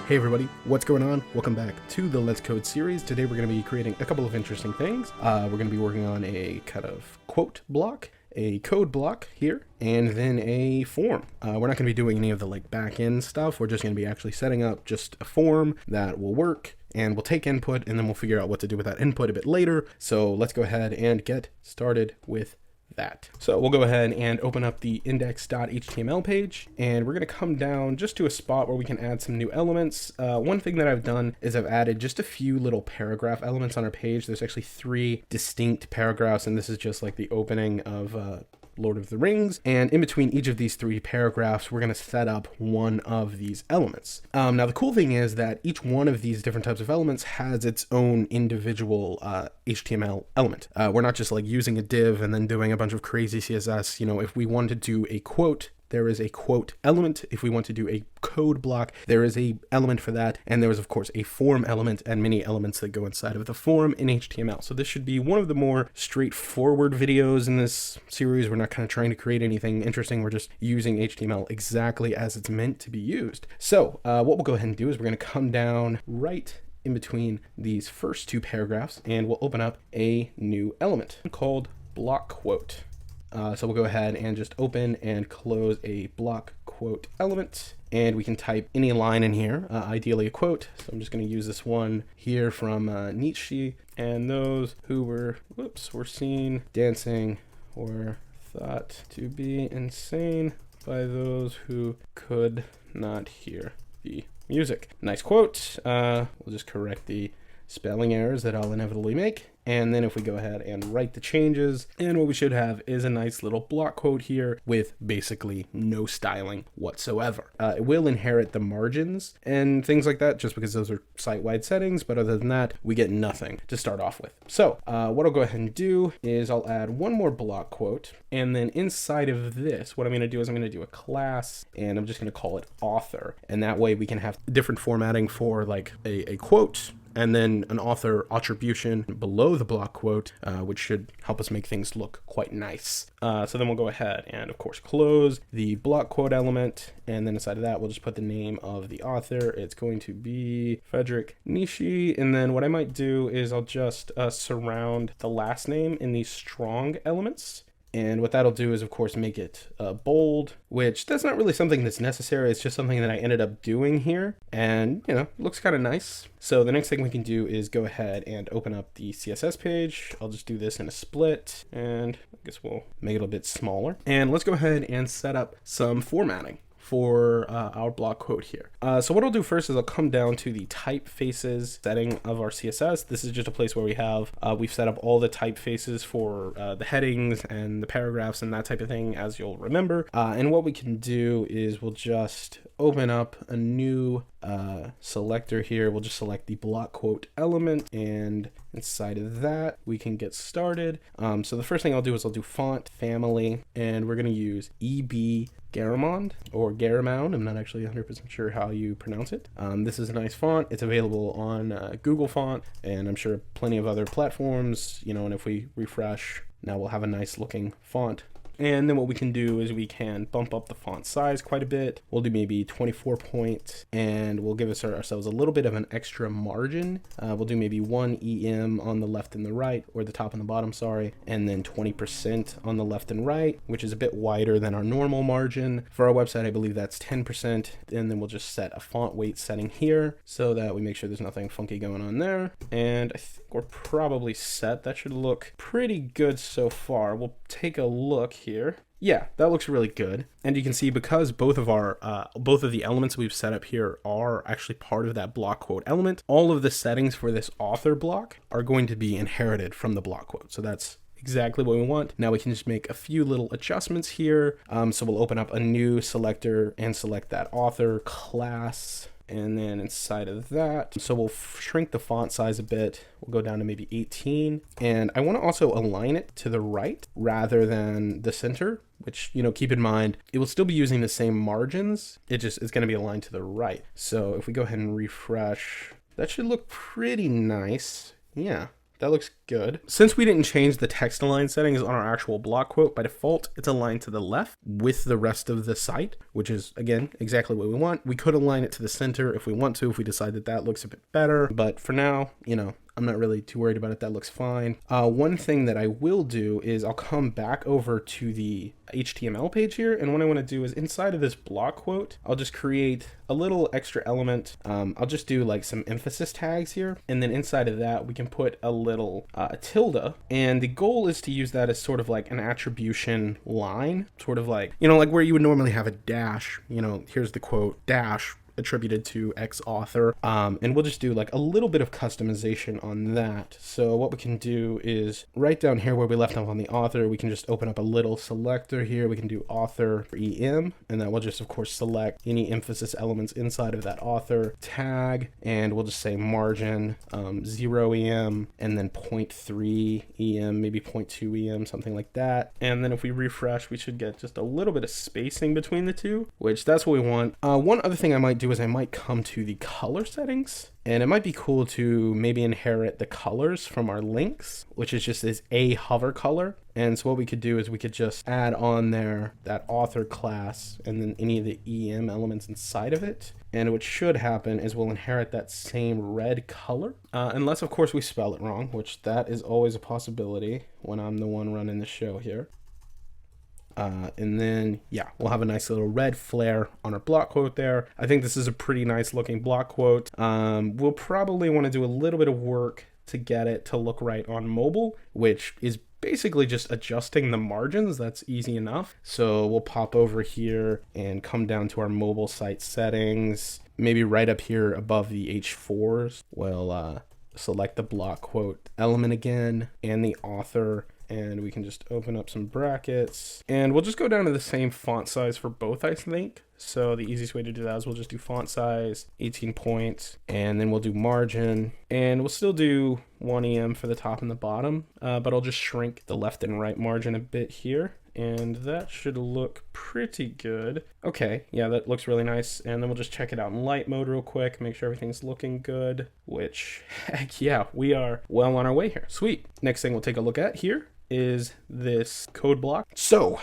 Hey everybody, what's going on? Welcome back to the Let's Code series. Today we're going to be creating a couple of interesting things. We're going to be working on a kind of quote block, a code block here, and then a form. We're not going to be doing any of the back end stuff. We're just going to be actually setting up just a form that will work, and we'll take input and then we'll figure out what to do with that input a bit later. So let's go ahead and get started with that. So we'll go ahead and open up the index.html page, and we're going to come down just to a spot where we can add some new elements. One thing that I've done is I've added just a few little paragraph elements on our page. There's actually 3 distinct paragraphs, and this is just like the opening of Lord of the Rings, and in between each of these 3 paragraphs we're going to set up one of these elements. Now the cool thing is that each one of these different types of elements has its own individual HTML element. We're not just like using a div and then doing a bunch of crazy CSS. You know, if we wanted to do a quote, there is a quote element. If we want to do a code block, there is a element for that. And there is of course a form element and many elements that go inside of the form in HTML. So this should be one of the more straightforward videos in this series. We're not kind of trying to create anything interesting. We're just using HTML exactly as it's meant to be used. So what we'll go ahead and do is we're going to come down right in between these first 2 paragraphs, and we'll open up a new element called block quote. So we'll go ahead and just open and close a block quote element, and we can type any line in here, ideally a quote. So I'm just going to use this one here from Nietzsche. And those who were seen dancing or thought to be insane by those who could not hear the music. Nice quote. We'll just correct the spelling errors that I'll inevitably make. And then if we go ahead and write the changes, and what we should have is a nice little block quote here with basically no styling whatsoever. It will inherit the margins and things like that just because those are site-wide settings, but other than that, we get nothing to start off with. So what I'll go ahead and do is I'll add one more block quote, and then inside of this, what I'm going to do is I'm going to do a class, and I'm just going to call it author. And that way we can have different formatting for like a quote, and then an author attribution below the block quote, which should help us make things look quite nice. So then we'll go ahead and of course close the block quote element, and then inside of that we'll just put the name of the author. It's going to be Friedrich Nietzsche, and then what I might do is I'll just surround the last name in these strong elements. And what that'll do is, of course, make it bold, which that's not really something that's necessary. It's just something that I ended up doing here. And, you know, looks kind of nice. So the next thing we can do is go ahead and open up the CSS page. I'll just do this in a split, and I guess we'll make it a bit smaller. And let's go ahead and set up some formatting for our block quote here. So what I'll do first is I'll come down to the typefaces setting of our CSS. This is just a place where we've set up all the typefaces for the headings and the paragraphs and that type of thing, as you'll remember. And what we can do is we'll just open up a new selector here. We'll just select the block quote element, and inside of that we can get started. So the first thing I'll do is I'll do font family, and we're going to use EB Garamond or Garamond. I'm not actually 100% sure how you pronounce it. This is a nice font. It's available on Google Font, and I'm sure plenty of other platforms, you know, and if we refresh, now we'll have a nice looking font. And then what we can do is we can bump up the font size quite a bit. We'll do maybe 24 points, and we'll give ourselves a little bit of an extra margin. We'll do maybe 1 EM on the left and the right, or the top and the bottom, sorry, and then 20% on the left and right, which is a bit wider than our normal margin. For our website, I believe that's 10%. And then we'll just set a font weight setting here so that we make sure there's nothing funky going on there. And I think we're probably set. That should look pretty good so far. We'll take a look here. Yeah, that looks really good. And you can see because both of the elements we've set up here are actually part of that block quote element, all of the settings for this author block are going to be inherited from the block quote. So that's exactly what we want. Now we can just make a few little adjustments here. So we'll open up a new selector and select that author class. And then inside of that, so we'll shrink the font size a bit. We'll go down to maybe 18. And I want to also align it to the right rather than the center, which, you know, keep in mind, it will still be using the same margins. It's going to be aligned to the right. So if we go ahead and refresh, that should look pretty nice. Yeah, That looks good. Since we didn't change the text align settings on our actual block quote, by default, it's aligned to the left with the rest of the site, which is, again, exactly what we want. We could align it to the center if we want to, if we decide that that looks a bit better. But for now, you know, I'm not really too worried about it. That looks fine. One thing that I will do is I'll come back over to the HTML page here. And what I want to do is inside of this block quote, I'll just create a little extra element. I'll just do like some emphasis tags here. And then inside of that, we can put a little tilde. And the goal is to use that as sort of like an attribution line, sort of like, you know, like where you would normally have a dash, you know, here's the quote dash attributed to X author. And we'll just do like a little bit of customization on that. So what we can do is right down here where we left off on the author, we can just open up a little selector here. We can do author for EM, and that will just of course select any emphasis elements inside of that author tag. And we'll just say margin 0 EM and then 0.3 EM, maybe 0.2 EM, something like that. And then if we refresh, we should get just a little bit of spacing between the two, which that's what we want. One other thing I might do is I might come to the color settings, and it might be cool to maybe inherit the colors from our links, which is just this a hover color. And so what we could do is we could just add on there that author class and then any of the EM elements inside of it. And what should happen is we'll inherit that same red color, unless of course we spell it wrong, which that is always a possibility when I'm the one running the show here. And then, yeah, we'll have a nice little red flare on our block quote there. I think this is a pretty nice looking block quote. We'll probably want to do a little bit of work to get it to look right on mobile, which is basically just adjusting the margins. That's easy enough. So we'll pop over here and come down to our mobile site settings, maybe right up here above the H4s. We'll select the block quote element again and the author. And we can just open up some brackets, and we'll just go down to the same font size for both, I think. So the easiest way to do that is we'll just do font size 18 points, and then we'll do margin, and we'll still do 1 EM for the top and the bottom, but I'll just shrink the left and right margin a bit here. And that should look pretty good. Okay, yeah, that looks really nice. And then we'll just check it out in light mode real quick, make sure everything's looking good, which, heck yeah, we are well on our way here. Sweet. Next thing we'll take a look at here is this code block. So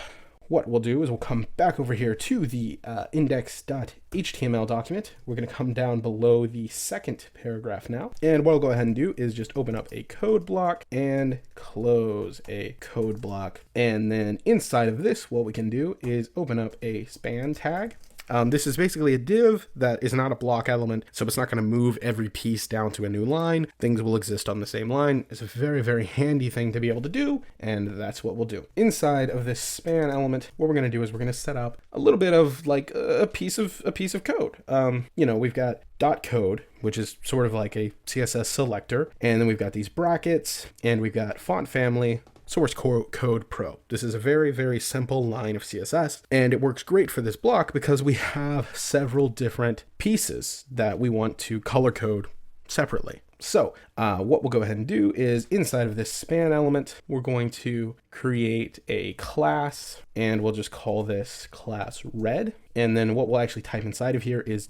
what we'll do is we'll come back over here to the index.html document. We're going to come down below the second paragraph now. And what I'll go ahead and do is just open up a code block and close a code block. And then inside of this, what we can do is open up a span tag. This is basically a div that is not a block element, so it's not going to move every piece down to a new line. Things will exist on the same line. It's a very, very handy thing to be able to do, and that's what we'll do. Inside of this span element, what we're going to do is we're going to set up a little bit of like a piece of code. You know, we've got .code, which is sort of like a CSS selector, and then we've got these brackets, and we've got font family, source code pro. This is a very, very simple line of CSS, and it works great for this block because we have several different pieces that we want to color code separately. So what we'll go ahead and do is inside of this span element, we're going to create a class, and we'll just call this class red. And then what we'll actually type inside of here is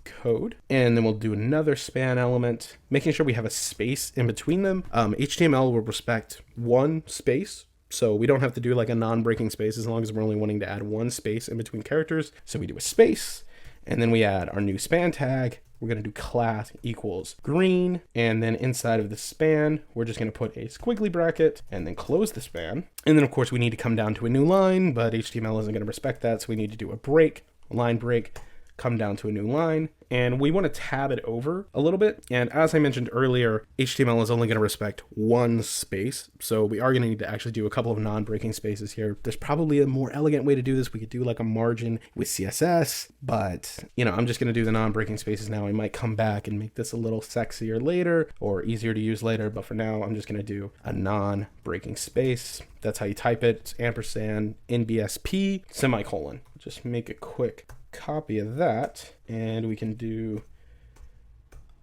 .code. And then we'll do another span element, making sure we have a space in between them. HTML will respect one space, so we don't have to do like a non-breaking space as long as we're only wanting to add one space in between characters. So we do a space, and then we add our new span tag. We're going to do class equals green, and then inside of the span, we're just going to put a squiggly bracket and then close the span. And then of course we need to come down to a new line, but HTML isn't going to respect that, so we need to do a break, a line break, come down to a new line, and we want to tab it over a little bit. And as I mentioned earlier, HTML is only going to respect one space, so we are going to need to actually do a couple of non-breaking spaces here. There's probably a more elegant way to do this. We could do like a margin with CSS, but you know, I'm just going to do the non-breaking spaces now. I might come back and make this a little sexier later or easier to use later, but for now I'm just going to do a non-breaking space. That's how you type it. It's ampersand NBSP semicolon. Just make a quick copy of that, and we can do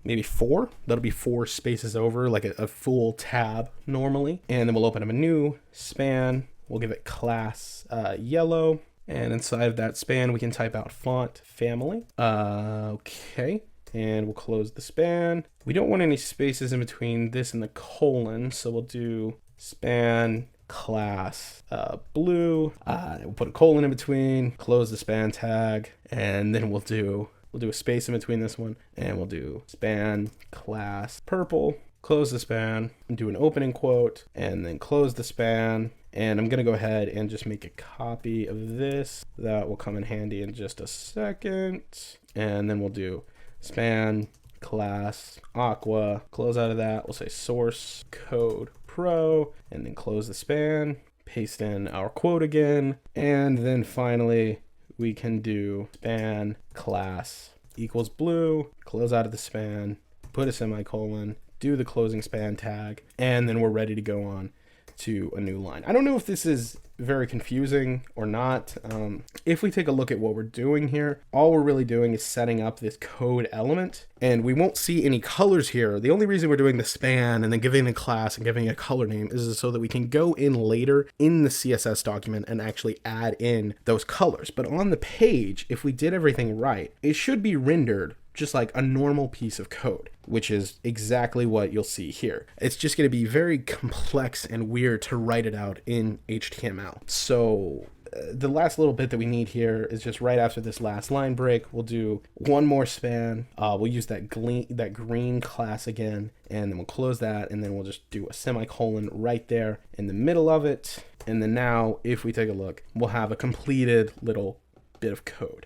maybe 4. That'll be 4 spaces over, like a full tab normally. And then we'll open up a new span. We'll give it class yellow, and inside of that span we can type out font family. Okay, and we'll close the span. We don't want any spaces in between this and the colon, so we'll do span class blue. We'll put a colon in between, close the span tag, and then we'll do a space in between this one, and we'll do span class purple, close the span, and do an opening quote, and then close the span. And I'm going to go ahead and just make a copy of this. That will come in handy in just a second. And then we'll do span class aqua, close out of that. We'll say source code pro, and then close the span, paste in our quote again. And then finally, we can do span class equals blue, close out of the span, put a semicolon, do the closing span tag, and then we're ready to go on to a new line. I don't know if this is very confusing or not. If we take a look at what we're doing here, all we're really doing is setting up this code element, and we won't see any colors here. The only reason we're doing the span and then giving a class and giving a color name is so that we can go in later in the CSS document and actually add in those colors. But on the page, if we did everything right, it should be rendered just like a normal piece of code, which is exactly what you'll see here. It's just going to be very complex and weird to write it out in HTML. So the last little bit that we need here is just right after this last line break, we'll do one more span. We'll use that green class again, and then we'll close that, and then we'll just do a semicolon right there in the middle of it. And then now, if we take a look, we'll have a completed little bit of code.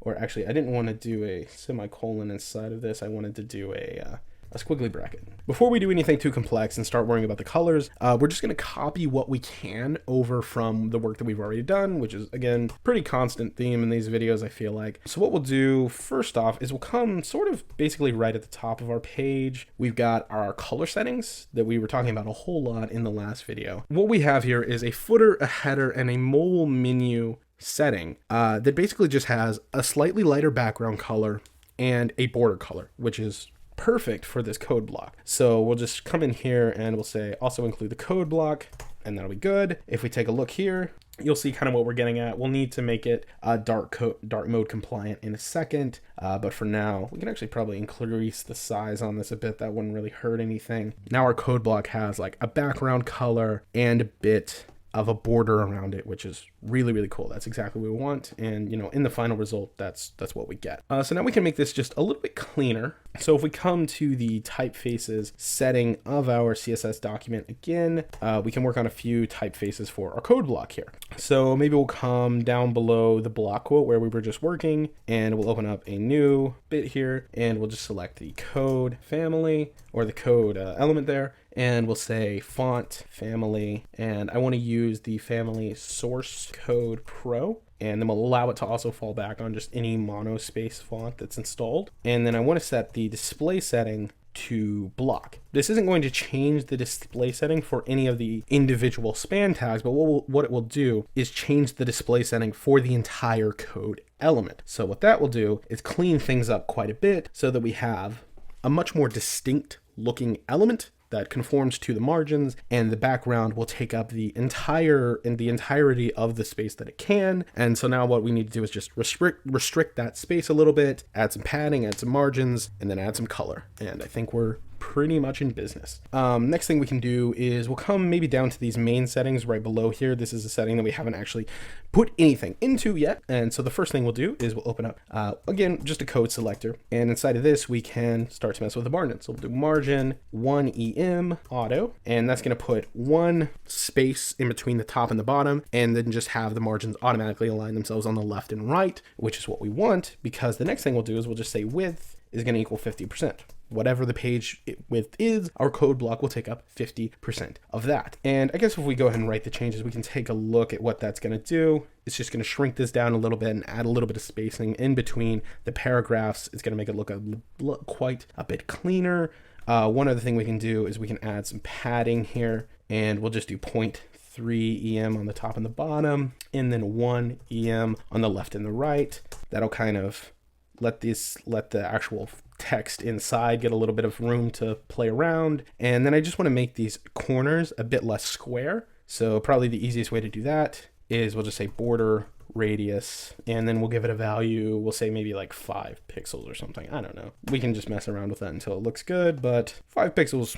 Or actually, I didn't want to do a semicolon inside of this. I wanted to do a squiggly bracket. Before we do anything too complex and start worrying about the colors, we're just going to copy what we can over from the work that we've already done, which is, again, pretty constant theme in these videos, I feel like. So what we'll do first off is we'll come sort of basically right at the top of our page. We've got our color settings that we were talking about a whole lot in the last video. What we have here is a footer, a header, and a mobile menu setting that basically just has a slightly lighter background color and a border color, which is perfect for this code block. So we'll just come in here and we'll say also include the code block, and that'll be good. If we take a look here, you'll see kind of what we're getting at. We'll need to make it dark mode compliant in a second, but for now we can actually probably increase the size on this a bit. That wouldn't really hurt anything. Now our code block has like a background color and a bit of a border around it, which is really, really cool. That's exactly what we want. And, you know, in the final result, that's what we get. So now we can make this just a little bit cleaner. So if we come to the typefaces setting of our CSS document again, we can work on a few typefaces for our code block here. So maybe we'll come down below the block quote where we were just working, and we'll open up a new bit here, and we'll just select the code family or the code element there. And we'll say font family, and I want to use the family source code pro, and then we'll allow it to also fall back on just any monospace font that's installed. And then I want to set the display setting to block. This isn't going to change the display setting for any of the individual span tags, but what it will do is change the display setting for the entire code element. So what that will do is clean things up quite a bit so that we have a much more distinct looking element that conforms to the margins, and the background will take up the entirety of the space that it can. And so now what we need to do is just restrict that space a little bit, add some padding, add some margins, and then add some color. And I think we're pretty much in business. Next thing we can do is we'll come maybe down to these main settings right below here. This is a setting that we haven't actually put anything into yet. And so the first thing we'll do is we'll open up, again, just a code selector. And inside of this, we can start to mess with the margin. So we'll do margin 1EM auto, and that's going to put one space in between the top and the bottom, and then just have the margins automatically align themselves on the left and right, which is what we want, because the next thing we'll do is we'll just say width is going to equal 50%. Whatever the page width is, our code block will take up 50% of that. And I guess if we go ahead and write the changes, we can take a look at what that's going to do. It's just going to shrink this down a little bit and add a little bit of spacing in between the paragraphs. It's going to make it look quite a bit cleaner. One other thing we can do is we can add some padding here, and we'll just do 0.3 EM on the top and the bottom, and then 1 EM on the left and the right. That'll kind of let the actual text inside get a little bit of room to play around. And then I just want to make these corners a bit less square. So probably the easiest way to do that is we'll just say border radius, and then we'll give it a value. We'll say maybe like 5 pixels or something. I don't know. We can just mess around with that until it looks good, but 5 pixels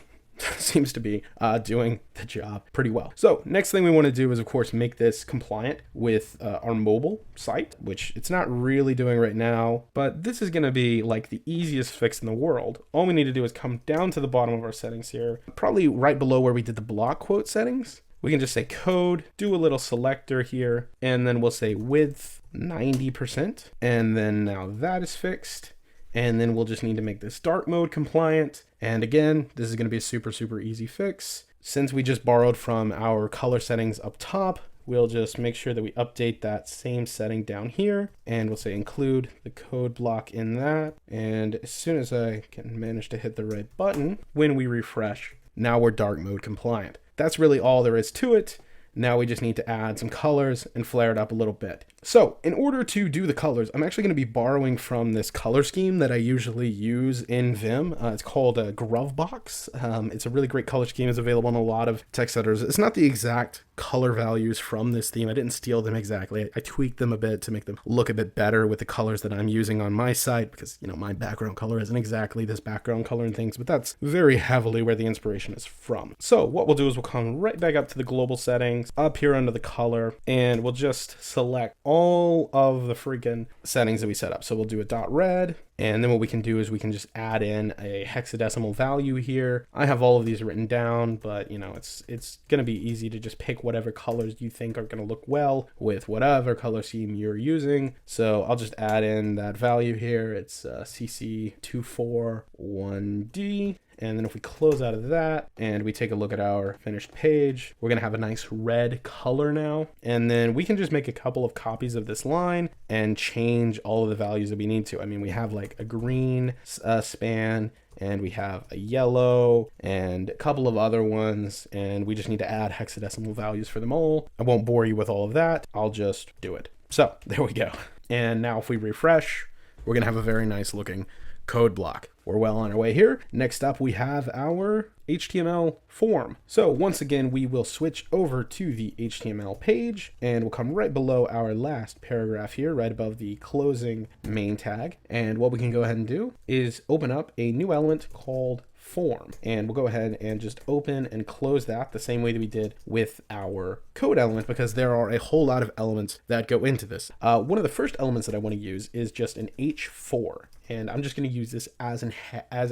seems to be doing the job pretty well. So next thing we want to do is, of course, make this compliant with our mobile site, which it's not really doing right now, but this is going to be like the easiest fix in the world. All we need to do is come down to the bottom of our settings here, probably right below where we did the block quote settings. We can just say code, do a little selector here, and then we'll say width 90%. And then now that is fixed. And then we'll just need to make this dark mode compliant. And again, this is going to be a super easy fix. Since we just borrowed from our color settings up top, we'll just make sure that we update that same setting down here. And we'll say include the code block in that. And as soon as I can manage to hit the right button, when we refresh, now we're dark mode compliant. That's really all there is to it. Now we just need to add some colors and flare it up a little bit. So in order to do the colors, I'm actually going to be borrowing from this color scheme that I usually use in Vim. It's called a Grovebox. It's a really great color scheme. It's available in a lot of text editors. It's not the exact color values from this theme. I didn't steal them exactly. I tweaked them a bit to make them look a bit better with the colors that I'm using on my site, because, you know, my background color isn't exactly this background color and things, but that's very heavily where the inspiration is from. So what we'll do is we'll come right back up to the global settings, up here under the color, and we'll just select all of the freaking settings that we set up. So we'll do a dot red, and then what we can do is we can just add in a hexadecimal value here. I have all of these written down, but you know, it's gonna be easy to just pick whatever colors you think are gonna look well with whatever color scheme you're using. So I'll just add in that value here. It's CC241D. And then if we close out of that and we take a look at our finished page, we're gonna have a nice red color now. And then we can just make a couple of copies of this line and change all of the values that we need to. I mean, we have like a green span, and we have a yellow and a couple of other ones, and we just need to add hexadecimal values for them all. I won't bore you with all of that. I'll just do it. So there we go. And now if we refresh, we're gonna have a very nice looking code block. We're well on our way here. Next up, we have our HTML form. So once again, we will switch over to the HTML page, and we'll come right below our last paragraph here, right above the closing main tag. And what we can go ahead and do is open up a new element called form, and we'll go ahead and just open and close that the same way that we did with our code element, because there are a whole lot of elements that go into this. One of the first elements that I want to use is just an H4, and I'm just going to use this as a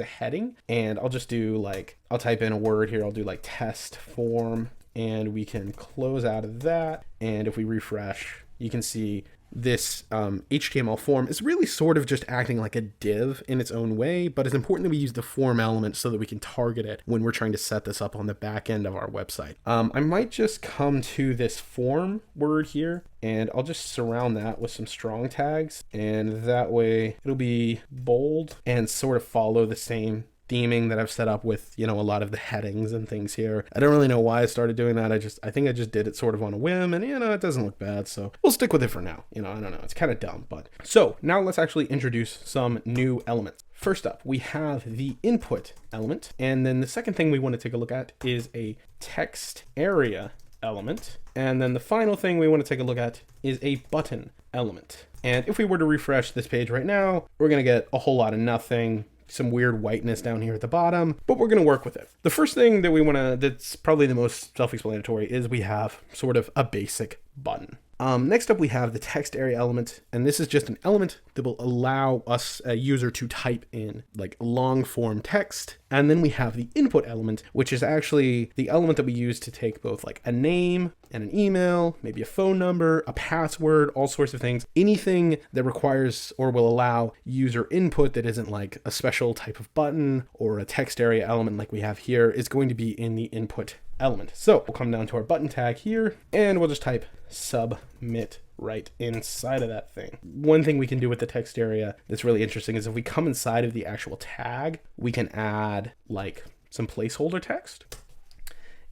heading, and I'll just do like, I'll type in a word here. I'll do like test form, and we can close out of that. And if we refresh, you can see this HTML form is really sort of just acting like a div in its own way, but it's important that we use the form element so that we can target it when we're trying to set this up on the back end of our website. I might just come to this form word here, and I'll just surround that with some strong tags, and that way it'll be bold and sort of follow the same theming that I've set up with, you know, a lot of the headings and things here. I don't really know why I started doing that. I think I just did it sort of on a whim, and you know, it doesn't look bad, so we'll stick with it for now. You know, I don't know, it's kind of dumb, but so now let's actually introduce some new elements. First up, we have the input element, and then the second thing we want to take a look at is a text area element, and then the final thing we want to take a look at is a button element. And if we were to refresh this page right now, we're going to get a whole lot of nothing, some weird whiteness down here at the bottom, but we're going to work with it. The first thing that we want to, that's probably the most self-explanatory, is we have sort of a basic button. Next up, we have the text area element, and this is just an element that will allow us, a user, to type in like long form text. And then we have the input element, which is actually the element that we use to take both like a name and an email, maybe a phone number, a password, all sorts of things. Anything that requires or will allow user input that isn't like a special type of button or a text area element like we have here is going to be in the input element. So we'll come down to our button tag here, and we'll just type submit right inside of that thing. One thing we can do with the text area that's really interesting is if we come inside of the actual tag, we can add like some placeholder text.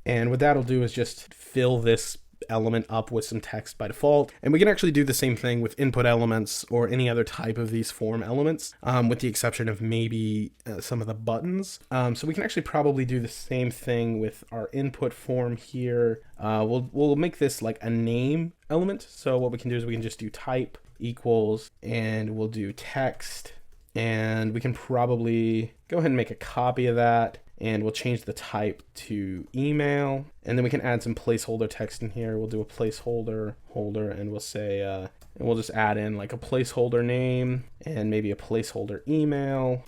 And what that'll do is just fill this element up with some text by default. And we can actually do the same thing with input elements or any other type of these form elements, with the exception of maybe some of the buttons. So we can actually probably do the same thing with our input form here. We'll make this like a name element. So what we can do is we can just do type equals, and we'll do text, and we can probably go ahead and make a copy of that, and we'll change the type to email, and then we can add some placeholder text in here. We'll do a placeholder and we'll say and we'll just add in like a placeholder name and maybe a placeholder email,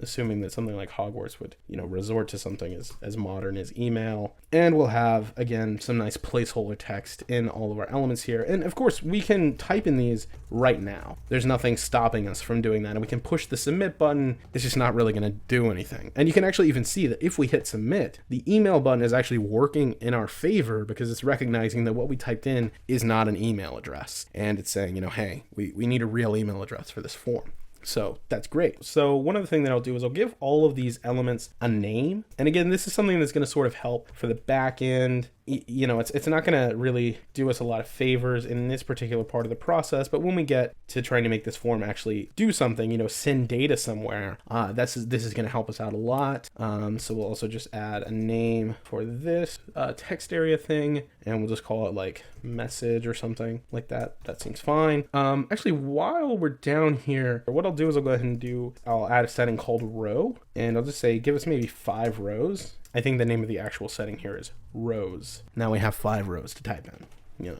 assuming that something like Hogwarts would, resort to something as modern as email. And we'll have, again, some nice placeholder text in all of our elements here. And of course, we can type in these right now. There's nothing stopping us from doing that. And we can push the submit button. It's just not really going to do anything. And you can actually even see that if we hit submit, the email button is actually working in our favor because it's recognizing that what we typed in is not an email address. And it's saying, hey, we need a real email address for this form. So that's great. So one other thing that I'll do is I'll give all of these elements a name. And again, this is something that's going to sort of help for the back end. It's not going to really do us a lot of favors in this particular part of the process, but when we get to trying to make this form actually do something, send data somewhere, this is going to help us out a lot. So we'll also just add a name for this text area thing, and we'll just call it like message or something like that. That seems fine. Actually, while we're down here, what I'll do is I'll add a setting called row, and I'll just say, give us maybe 5 rows. I think the name of the actual setting here is rows. Now we have 5 rows to type in,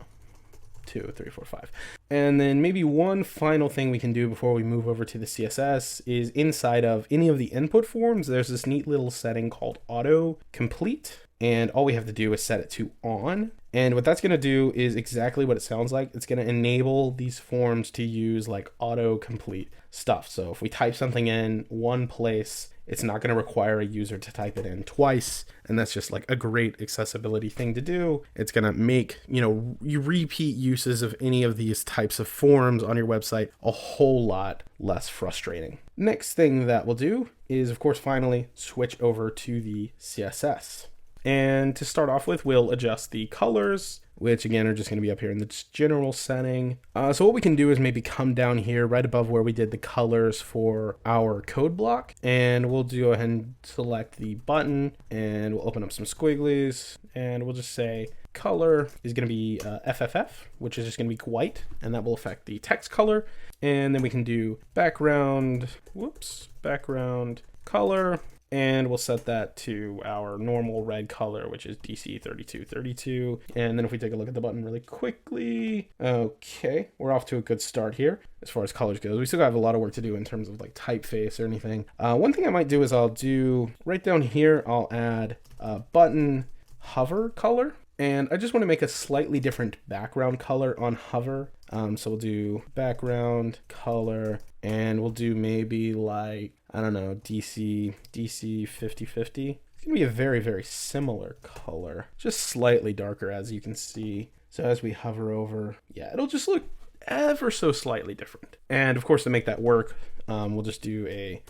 2, 3, 4, 5. And then maybe one final thing we can do before we move over to the CSS is inside of any of the input forms, there's this neat little setting called auto complete. And all we have to do is set it to on. And what that's going to do is exactly what it sounds like. It's going to enable these forms to use like autocomplete stuff. So if we type something in one place, it's not going to require a user to type it in twice. And that's just like a great accessibility thing to do. It's going to make, you repeat uses of any of these types of forms on your website a whole lot less frustrating. Next thing that we'll do is, of course, finally switch over to the CSS. And to start off with, we'll adjust the colors, which again are just going to be up here in the general setting. So what we can do is maybe come down here right above where we did the colors for our code block, and we'll go ahead and select the button, and we'll open up some squigglies, and we'll just say color is going to be FFF, which is just going to be white, and that will affect the text color. And then we can do background color, and we'll set that to our normal red color, which is DC 3232. And then if we take a look at the button really quickly, okay, we're off to a good start here as far as colors goes. We still have a lot of work to do in terms of like typeface or anything. One thing I might do is I'll do right down here, I'll add a button hover color. And I just want to make a slightly different background color on hover. So we'll do background color, and we'll do maybe like, I don't know, DC 5050. It's going to be a very, very similar color, just slightly darker, as you can see. So as we hover over, yeah, it'll just look ever so slightly different. And of course, to make that work, we'll just do a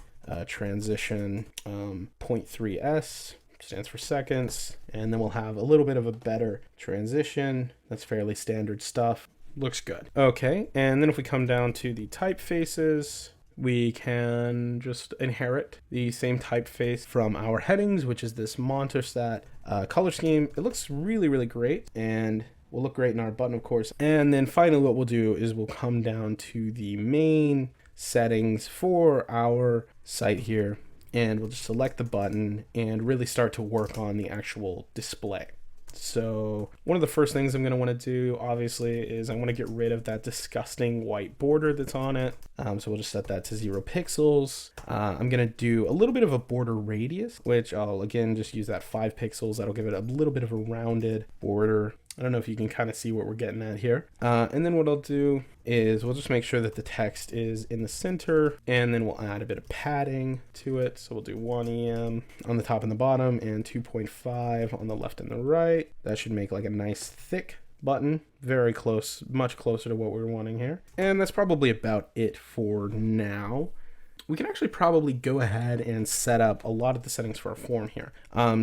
transition 0.3s. Stands for seconds, and then we'll have a little bit of a better transition. That's fairly standard stuff. Looks good. Okay, and then if we come down to the typefaces, we can just inherit the same typeface from our headings, which is this Montestat color scheme. It looks really, really great, and will look great in our button, of course. And then finally what we'll do is we'll come down to the main settings for our site here, and we'll just select the button and really start to work on the actual display. So one of the first things I'm going to want to do, obviously, is I want to get rid of that disgusting white border that's on it. So we'll just set that to 0 pixels. I'm going to do a little bit of a border radius, which I'll, again, just use that 5 pixels. That'll give it a little bit of a rounded border. I don't know if you can kind of see what we're getting at here. And then what I'll do is we'll just make sure that the text is in the center, and then we'll add a bit of padding to it. So we'll do 1 EM on the top and the bottom, and 2.5 on the left and the right. That should make like a nice thick button, very close, much closer to what we're wanting here. And that's probably about it for now. we can actually probably go ahead and set up a lot of the settings for our form here.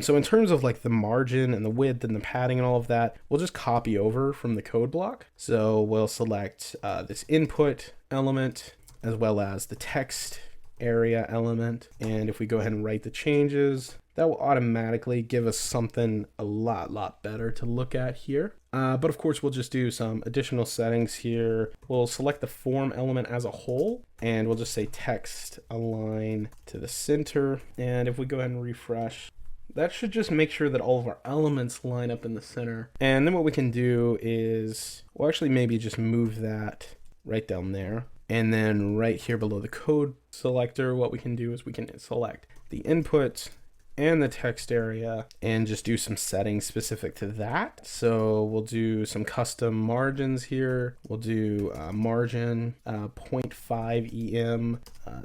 So in terms of like the margin and the width and the padding and all of that, we'll just copy over from the code block. So we'll select this input element as well as the text area element. And if we go ahead and write the changes, that will automatically give us something a lot better to look at here. But of course, we'll just do some additional settings here. We'll select the form element as a whole, and we'll just say text align to the center. And if we go ahead and refresh, that should just make sure that all of our elements line up in the center. And then what we can do is, we'll actually maybe just move that right down there. And then right here below the code selector, what we can do is we can select the input and the text area and just do some settings specific to that. So we'll do some custom margins here. We'll do margin 0.5 EM,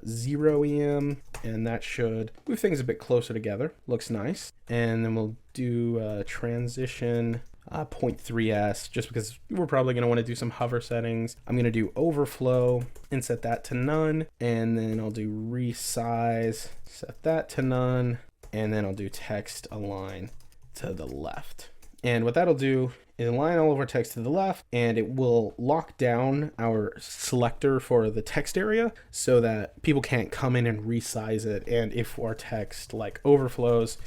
0 EM, and that should move things a bit closer together. Looks nice. And then we'll do transition 0.3s, just because we're probably going to want to do some hover settings. I'm going to do overflow and set that to none. And then I'll do resize, set that to none. And then I'll do text align to the left. And what that'll do is align all of our text to the left, and it will lock down our selector for the text area so that people can't come in and resize it. And if our text like overflows,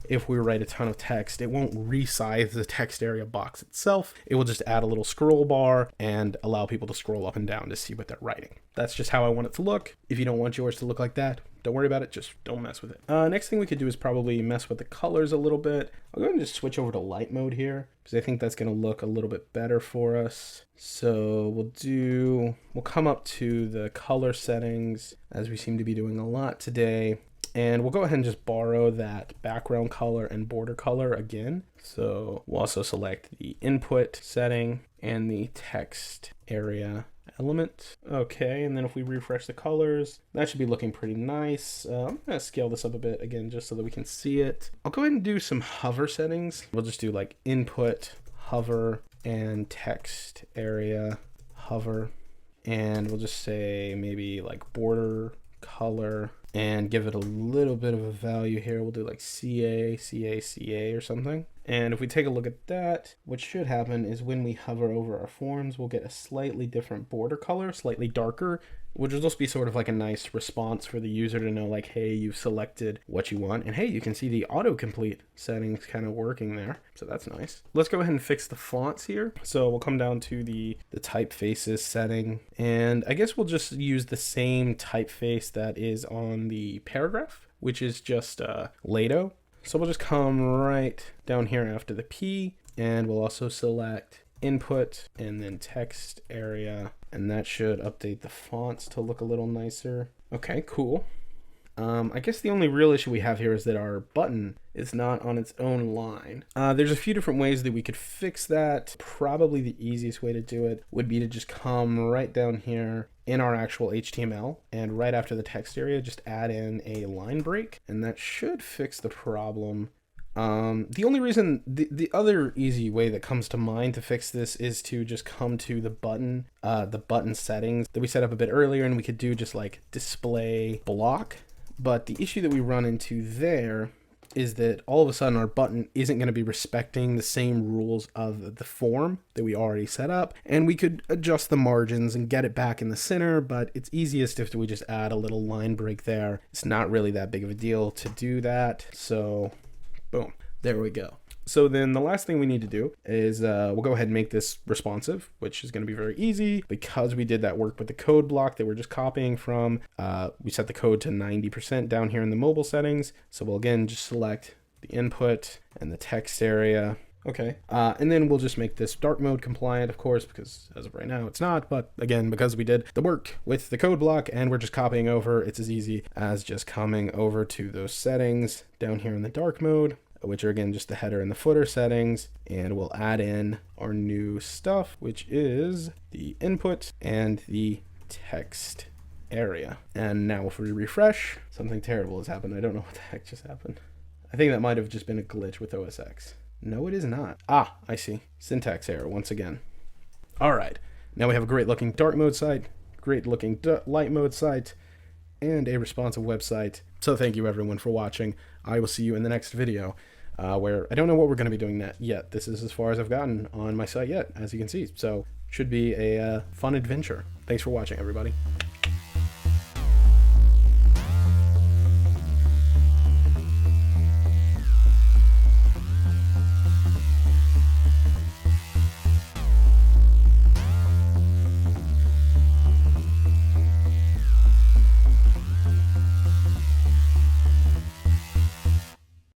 if we write a ton of text, it won't resize the text area box itself. It will just add a little scroll bar and allow people to scroll up and down to see what they're writing. That's just how I want it to look. If you don't want yours to look like that, don't worry about it, just don't mess with it. Next thing we could do is probably mess with the colors a little bit. I'll go ahead and just switch over to light mode here, because I think that's gonna look a little bit better for us. So we'll come up to the color settings, as we seem to be doing a lot today. And we'll go ahead and just borrow that background color and border color again. So we'll also select the input setting and the text area element. Okay, and then if we refresh the colors, that should be looking pretty nice. I'm gonna scale this up a bit again, just so that we can see it. I'll go ahead and do some hover settings. We'll just do like input, hover, and text area, hover. And we'll just say maybe like border color, and give it a little bit of a value here. We'll do like CA, CA, CA or something. And if we take a look at that, what should happen is when we hover over our forms, we'll get a slightly different border color, slightly darker, which will just be sort of like a nice response for the user to know like, hey, you've selected what you want. And hey, you can see the autocomplete settings kind of working there. So that's nice. Let's go ahead and fix the fonts here. So we'll come down to the typefaces setting. And I guess we'll just use the same typeface that is on the paragraph, which is just Lato. So we'll just come right down here after the P, and we'll also select input and then text area, and that should update the fonts to look a little nicer. Okay, cool. I guess the only real issue we have here is that our button is not on its own line. There's a few different ways that we could fix that. Probably the easiest way to do it would be to just come right down here in our actual HTML, and right after the text area, just add in a line break, and that should fix the problem. The only reason, the other easy way that comes to mind to fix this is to just come to the button settings that we set up a bit earlier, and we could do just like display block. But the issue that we run into there is that all of a sudden our button isn't going to be respecting the same rules of the form that we already set up, and we could adjust the margins and get it back in the center, but it's easiest if we just add a little line break there. It's not really that big of a deal to do that, so boom, there we go. So then the last thing we need to do is we'll go ahead and make this responsive, which is going to be very easy because we did that work with the code block that we're just copying from. We set the code to 90% down here in the mobile settings. So we'll again just select the input and the text area. Okay, and then we'll just make this dark mode compliant, of course, because as of right now it's not, but again, because we did the work with the code block and we're just copying over, it's as easy as just coming over to those settings down here in the dark mode, which are again just the header and the footer settings, and we'll add in our new stuff, which is the input and the text area. And now if we refresh, something terrible has happened. I don't know what the heck just happened. I think that might have just been a glitch with OS X. No, it is not. Ah, I see. Syntax error once again. All right, now we have a great looking dark mode site, great looking light mode site, and a responsive website. So thank you everyone for watching. I will see you in the next video, where I don't know what we're going to be doing yet. This is as far as I've gotten on my site yet, as you can see. So should be a fun adventure. Thanks for watching, everybody.